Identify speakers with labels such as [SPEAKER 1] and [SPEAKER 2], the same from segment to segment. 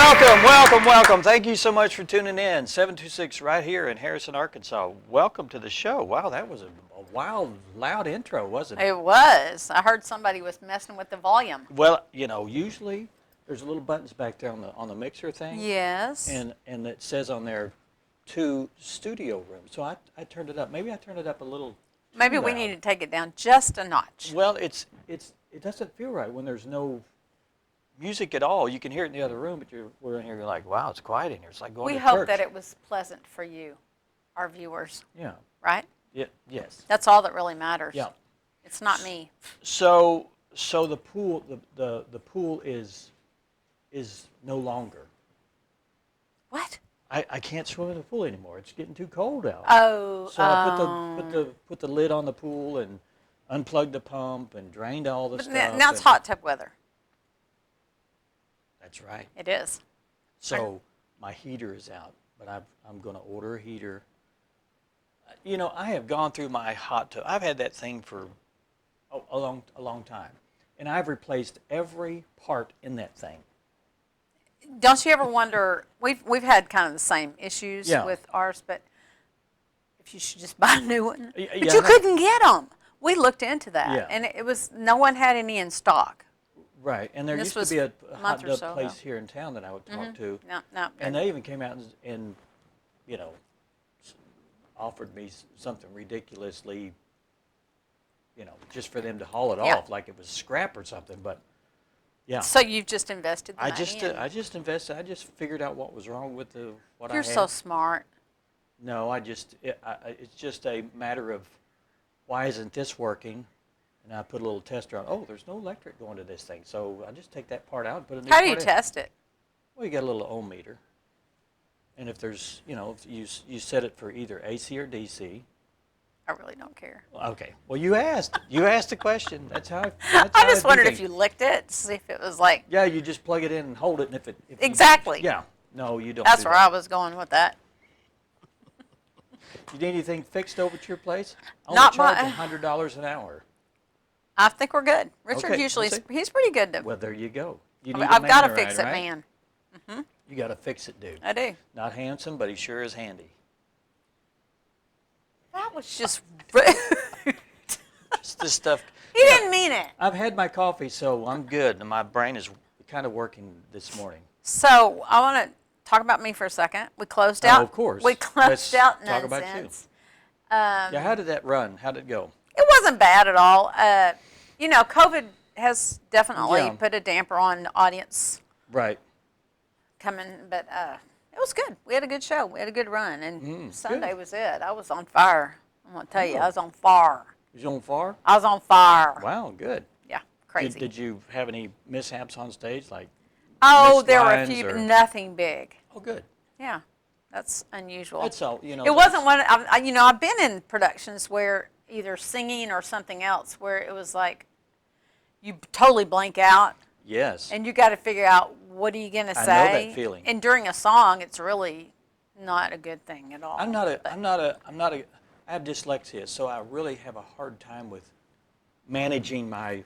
[SPEAKER 1] Welcome. Thank you so much for tuning in. 726 right here in Harrison, Arkansas. Welcome to the show. Wow, that was a wild, loud intro, wasn't it?
[SPEAKER 2] It was. I heard somebody was messing with the volume.
[SPEAKER 1] Well, usually there's little buttons back there on the mixer thing.
[SPEAKER 2] Yes.
[SPEAKER 1] And it says on there 2 studio rooms. So I turned it up. Maybe I turned it up a little.
[SPEAKER 2] Maybe we need to take it down just a notch.
[SPEAKER 1] Well, it doesn't feel right when there's no music at all. You can hear it in the other room, but we're in here. You're like, wow, it's quiet in here. It's like going to church.
[SPEAKER 2] We hope that it was pleasant for you, our viewers.
[SPEAKER 1] Yeah.
[SPEAKER 2] Right?
[SPEAKER 1] Yeah. Yes.
[SPEAKER 2] That's all that really matters.
[SPEAKER 1] Yeah.
[SPEAKER 2] It's not me.
[SPEAKER 1] So the pool the pool is no longer.
[SPEAKER 2] What?
[SPEAKER 1] I can't swim in the pool anymore. It's getting too cold out.
[SPEAKER 2] Oh.
[SPEAKER 1] So I put the lid on the pool and unplugged the pump and drained all the stuff.
[SPEAKER 2] Now it's hot tub weather.
[SPEAKER 1] That's right.
[SPEAKER 2] It is.
[SPEAKER 1] So my heater is out, but I'm going to order a heater. I have gone through my hot tub. I've had that thing for a long time, and I've replaced every part in that thing.
[SPEAKER 2] Don't you ever wonder? We've had kind of the same issues with ours, but if you should just buy a new one, but you couldn't get them. We looked into that, and it was no one had any in stock.
[SPEAKER 1] Right, and there used to be a hot tub place here in town that I would talk to, and they even came out and offered me something ridiculously, just for them to haul it off like it was scrap or something. But yeah.
[SPEAKER 2] So you've just invested the money.
[SPEAKER 1] I just invested. I just figured out what was wrong with what I had.
[SPEAKER 2] You're so smart.
[SPEAKER 1] No, it's just a matter of why isn't this working? And I put a little tester on. Oh, there's no electric going to this thing. So I just take that part out and put a new part in.
[SPEAKER 2] How do you test it?
[SPEAKER 1] Well, you got a little ohm meter. And if there's, if you set it for either AC or DC.
[SPEAKER 2] I really don't care.
[SPEAKER 1] Okay. Well, you asked. You asked the question. That's how.
[SPEAKER 2] I just wondered if you licked it to see if it was like.
[SPEAKER 1] Yeah, you just plug it in and hold it, and if
[SPEAKER 2] exactly.
[SPEAKER 1] Yeah. No, you don't.
[SPEAKER 2] That's where I was going with that.
[SPEAKER 1] You need anything fixed over at your place? I
[SPEAKER 2] Not
[SPEAKER 1] charge $100 an hour.
[SPEAKER 2] I think we're good. Richard usually he's pretty good.
[SPEAKER 1] Well, there you go.
[SPEAKER 2] I've got to fix it, man.
[SPEAKER 1] Mm-hmm. You got to fix it, dude.
[SPEAKER 2] I do.
[SPEAKER 1] Not handsome, but he sure is handy.
[SPEAKER 2] That was just rude.
[SPEAKER 1] Just this stuff.
[SPEAKER 2] He didn't mean it.
[SPEAKER 1] I've had my coffee, so I'm good, and my brain is kind of working this morning.
[SPEAKER 2] So I want to talk about me for a second. We closed out.
[SPEAKER 1] Oh, of course.
[SPEAKER 2] We closed out
[SPEAKER 1] Talk
[SPEAKER 2] Nonsense.
[SPEAKER 1] about you. Yeah, how did that run? How did it go?
[SPEAKER 2] It wasn't bad at all. COVID has definitely put a damper on the audience.
[SPEAKER 1] Right.
[SPEAKER 2] Coming, but it was good. We had a good show. We had a good run, and Sunday was it. I was on fire. I'm going to tell you, I was on fire.
[SPEAKER 1] Was you on fire?
[SPEAKER 2] I was on fire.
[SPEAKER 1] Wow, good.
[SPEAKER 2] Yeah, crazy.
[SPEAKER 1] Did you have any mishaps on stage, like?
[SPEAKER 2] Oh, there were a few, but nothing big.
[SPEAKER 1] Oh, good.
[SPEAKER 2] Yeah, that's unusual.
[SPEAKER 1] That's all.
[SPEAKER 2] It wasn't one. I've been in productions where either singing or something else where it was like you totally blank out.
[SPEAKER 1] Yes.
[SPEAKER 2] And you got to figure out what are you going to say.
[SPEAKER 1] I know that feeling.
[SPEAKER 2] And during a song, it's really not a good thing at all.
[SPEAKER 1] I have dyslexia, so I really have a hard time with managing my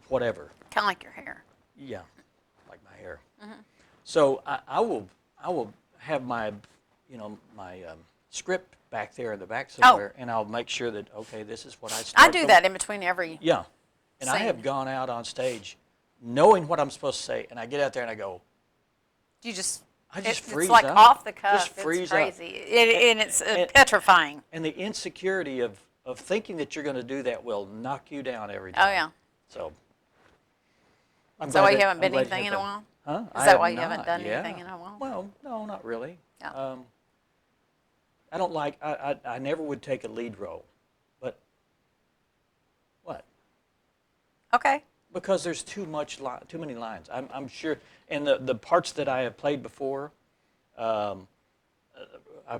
[SPEAKER 1] whatever.
[SPEAKER 2] Kind of like your hair.
[SPEAKER 1] Yeah, like my hair. Mm-hmm. So I will have my script back there in the back somewhere, and I'll make sure that this is what I start.
[SPEAKER 2] I do that in between every.
[SPEAKER 1] Yeah, and I have gone out on stage knowing what I'm supposed to say, and I get out there and I go.
[SPEAKER 2] You just.
[SPEAKER 1] I just freeze
[SPEAKER 2] It's like
[SPEAKER 1] up.
[SPEAKER 2] off the cuff.
[SPEAKER 1] Just freeze
[SPEAKER 2] it's crazy. And it's petrifying.
[SPEAKER 1] And the insecurity of thinking that you're going to do that will knock you down every time.
[SPEAKER 2] Oh, yeah.
[SPEAKER 1] So.
[SPEAKER 2] Is that why you haven't been anything in a while?
[SPEAKER 1] Huh?
[SPEAKER 2] Is that why you haven't done anything in a while?
[SPEAKER 1] Well, no, not really.
[SPEAKER 2] Yeah.
[SPEAKER 1] I don't like, I never would take a lead role. But what?
[SPEAKER 2] Okay.
[SPEAKER 1] Because there's too many lines. I'm sure, and the parts that I have played before, I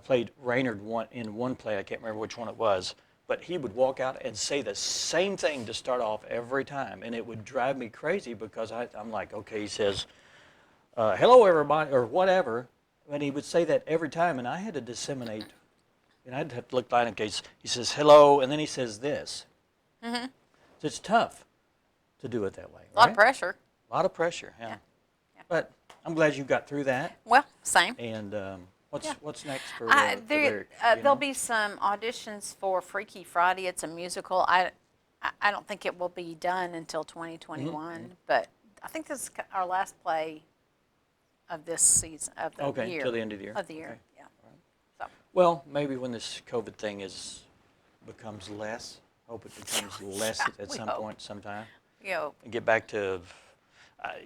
[SPEAKER 1] played Raynard in one play. I can't remember which one it was, but he would walk out and say the same thing to start off every time, and it would drive me crazy because I'm like, okay, he says, "Hello, everybody," or whatever, and he would say that every time, and I had to disseminate, and I'd have to look behind him in case he says hello, and then he says this. Mm-hmm. So it's tough to do it that way.
[SPEAKER 2] A lot of pressure.
[SPEAKER 1] A lot of pressure, yeah. But I'm glad you got through that.
[SPEAKER 2] Well, same.
[SPEAKER 1] And what's next for
[SPEAKER 2] There,
[SPEAKER 1] Lyric?
[SPEAKER 2] there'll be some auditions for Freaky Friday. It's a musical. I don't think it will be done until 2021, but I think this is our last play of this season, of the
[SPEAKER 1] Okay,
[SPEAKER 2] year.
[SPEAKER 1] till the end of the year.
[SPEAKER 2] Of the year,
[SPEAKER 1] Okay.
[SPEAKER 2] yeah. So,
[SPEAKER 1] Well, maybe when this COVID thing becomes less, hope it becomes less at
[SPEAKER 2] We
[SPEAKER 1] some
[SPEAKER 2] hope.
[SPEAKER 1] point, sometime,
[SPEAKER 2] you know,
[SPEAKER 1] and get back to,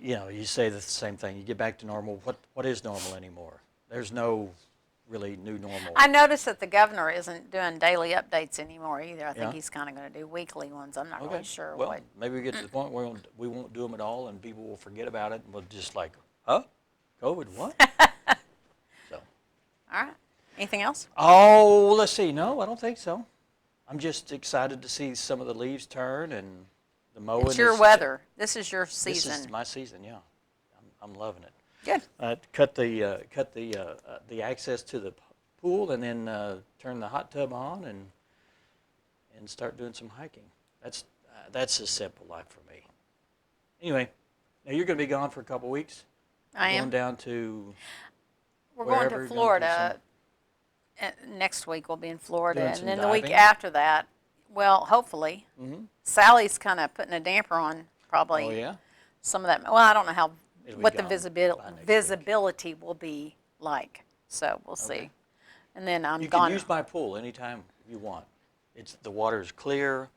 [SPEAKER 1] you say the same thing. You get back to normal. What is normal anymore? There's no really new normal.
[SPEAKER 2] I noticed that the governor isn't doing daily updates anymore either. I think
[SPEAKER 1] Yeah.
[SPEAKER 2] he's kind of going to do weekly ones. I'm not
[SPEAKER 1] Okay.
[SPEAKER 2] really sure
[SPEAKER 1] Well,
[SPEAKER 2] what.
[SPEAKER 1] maybe we get to the point where we won't do them at all, and people will forget about it, and we'll just like, huh? COVID, what? So.
[SPEAKER 2] All right. Anything else?
[SPEAKER 1] Oh, let's see. No, I don't think so. I'm just excited to see some of the leaves turn and the mowing.
[SPEAKER 2] It's your weather. This is your season.
[SPEAKER 1] This is my season, yeah. I'm loving it.
[SPEAKER 2] Good.
[SPEAKER 1] Cut the access to the pool, and then turn the hot tub on and start doing some hiking. That's a simple life for me. Anyway, now you're going to be gone for a couple weeks.
[SPEAKER 2] I am.
[SPEAKER 1] Going down to.
[SPEAKER 2] We're going
[SPEAKER 1] wherever,
[SPEAKER 2] to
[SPEAKER 1] going to
[SPEAKER 2] Florida. Next week we'll be in Florida,
[SPEAKER 1] Doing
[SPEAKER 2] and
[SPEAKER 1] some
[SPEAKER 2] then the week
[SPEAKER 1] diving?
[SPEAKER 2] after that, well, hopefully, Sally's kind of putting a damper on probably
[SPEAKER 1] Oh yeah.
[SPEAKER 2] some of that. Well, I don't know how
[SPEAKER 1] It'll be
[SPEAKER 2] what the
[SPEAKER 1] gone by next week.
[SPEAKER 2] visibility will be like, so we'll see.
[SPEAKER 1] Okay.
[SPEAKER 2] And then I'm
[SPEAKER 1] You
[SPEAKER 2] gone.
[SPEAKER 1] can use my pool anytime you want. The water's clear.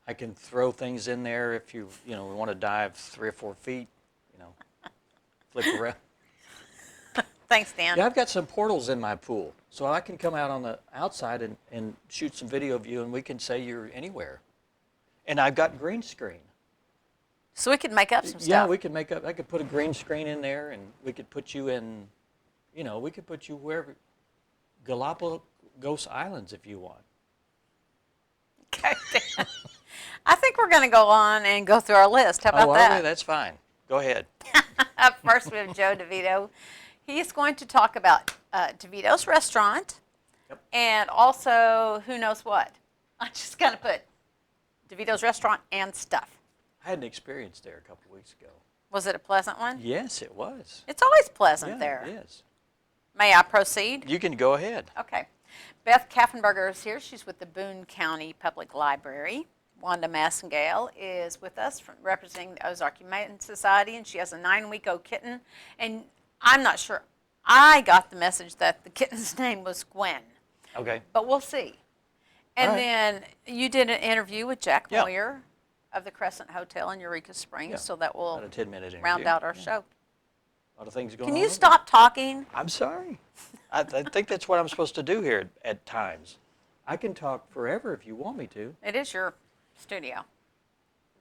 [SPEAKER 1] I can throw things in there if you want to dive 3 or 4 feet. Flip around.
[SPEAKER 2] Thanks, Dan.
[SPEAKER 1] Yeah, I've got some portals in my pool, so I can come out on the outside and shoot some video of you, and we can say you're anywhere. And I've got green screen.
[SPEAKER 2] So we could make up some
[SPEAKER 1] Yeah,
[SPEAKER 2] stuff.
[SPEAKER 1] we could make up. I could put a green screen in there, and we could put you in. We could put you wherever, Galapagos Islands if you want.
[SPEAKER 2] Okay, Dan. I think we're going to go on and go through our list. How about
[SPEAKER 1] are
[SPEAKER 2] that?
[SPEAKER 1] we? That's fine. Go ahead.
[SPEAKER 2] Up first, we have Joe DeVito. He is going to talk about DeVito's restaurant,
[SPEAKER 1] Yep.
[SPEAKER 2] and also who knows what. I'm just going to put DeVito's restaurant and stuff.
[SPEAKER 1] I had an experience there a couple weeks ago.
[SPEAKER 2] Was it a pleasant one?
[SPEAKER 1] Yes, it was.
[SPEAKER 2] It's always pleasant
[SPEAKER 1] Yeah,
[SPEAKER 2] there.
[SPEAKER 1] it is.
[SPEAKER 2] May I proceed?
[SPEAKER 1] You can go ahead.
[SPEAKER 2] Okay. Beth Kaffenberger is here. She's with the Boone County Public Library. Wanda Massengale is with us representing the Ozark Humane Society, and she has a 9-week-old kitten. And I'm not sure. I got the message that the kitten's name was Gwen,
[SPEAKER 1] Okay.
[SPEAKER 2] but we'll see. And
[SPEAKER 1] All right.
[SPEAKER 2] then you did an interview with Jack
[SPEAKER 1] Yeah.
[SPEAKER 2] Moyer of the Crescent Hotel in Eureka Springs,
[SPEAKER 1] Yeah.
[SPEAKER 2] so that will
[SPEAKER 1] About a 10-minute interview.
[SPEAKER 2] round out our
[SPEAKER 1] Yeah.
[SPEAKER 2] show.
[SPEAKER 1] A lot of things going
[SPEAKER 2] Can
[SPEAKER 1] on.
[SPEAKER 2] you
[SPEAKER 1] over
[SPEAKER 2] stop talking?
[SPEAKER 1] there. I'm sorry. I think that's what I'm supposed to do here at times. I can talk forever if you want me to.
[SPEAKER 2] It is your studio.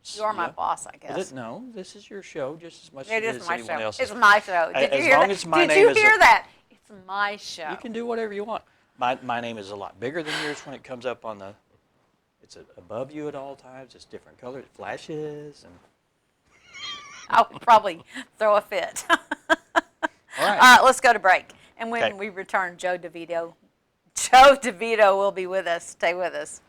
[SPEAKER 2] You are my
[SPEAKER 1] Yeah.
[SPEAKER 2] boss, I guess.
[SPEAKER 1] No, this is your show just as much
[SPEAKER 2] It
[SPEAKER 1] as
[SPEAKER 2] is my
[SPEAKER 1] anyone
[SPEAKER 2] show.
[SPEAKER 1] else's.
[SPEAKER 2] It's my show. Did you
[SPEAKER 1] As
[SPEAKER 2] hear
[SPEAKER 1] long
[SPEAKER 2] that?
[SPEAKER 1] as my
[SPEAKER 2] Did
[SPEAKER 1] name
[SPEAKER 2] you
[SPEAKER 1] is
[SPEAKER 2] hear that? It's my show.
[SPEAKER 1] You can do whatever you want. My name is a lot bigger than yours when it comes up on the. It's above you at all times. It's different colors, it flashes, and.
[SPEAKER 2] I'll probably throw a fit.
[SPEAKER 1] All right.
[SPEAKER 2] All right, let's go to break. And when
[SPEAKER 1] Okay.
[SPEAKER 2] we return, Joe DeVito will be with us. Stay with us.